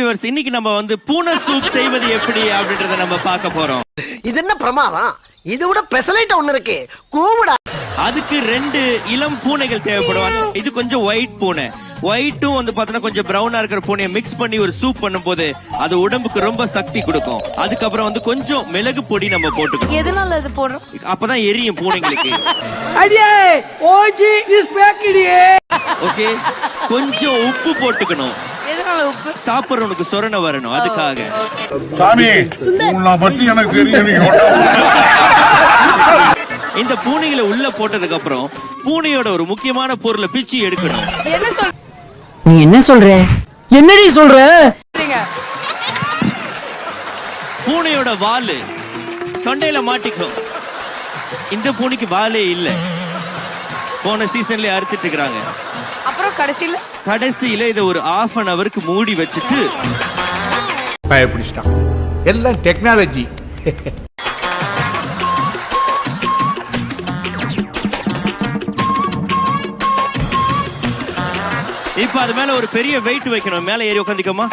Viewers, இன்னைக்கு நம்ம வந்து பூனை சூப் செய்வது எப்படி அப்படின்றத நம்ம பார்க்க போறோம். இது என்ன பிரமாதம்? இது விட பெசலைட் ஒண்ணு இருக்கு, கூவுடா. அதுக்கு 2 இளம் பூனைகள் தேவைப்படுவாங்க. இது கொஞ்சம் ஒயிட் பூனை, ஒயிட்டும் வந்து பாத்தீங்கன்னா கொஞ்சம் பிரவுனா இருக்கிற பூனையை மிக்ஸ் பண்ணி ஒரு சூப் பண்ணும்போது அது உடம்புக்கு ரொம்ப சக்தி கொடுக்கும். அதுக்கப்புறம் வந்து கொஞ்சம் மிளகு பொடி நம்ம போட்டுக்கணும். எதனால இது போடுறோம்? அப்பதான் எரியும் பூனைங்களுக்கு. ஓகே, கொஞ்சம் உப்பு போட்டுக்கணும். எதனால உப்பு? சாப்பிடுறவனுக்கு சொரணை வரணும், அதுக்காக. சாமி, உன்னை பத்தி எனக்கு தெரியும். இந்த பூனைகளை உள்ள போட்டதுக்கு அப்புறம் பூனையோட ஒரு முக்கியமான பொருளை பிச்சு எடுக்கணும். என்ன சொல்ற? நீ என்ன சொல்ற? என்னடி சொல்ற? பூனையோட வாலு தொண்டையில மாட்டிக்கும். இந்த பூனைக்கு வாலே இல்ல, போன சீசன்ல அறுத்துட்டு இருக்காங்க. அப்புறம் கடைசியில இதை ஒரு 1/2 hourக்கு மூடி வச்சுட்டு பயப்பிடிச்சிட்டான். எல்லாம் டெக்னாலஜி. இப்ப அது மேல ஒரு பெரிய வெயிட் வைக்கணும். மேல ஏறி உட்காந்துக்கோமா.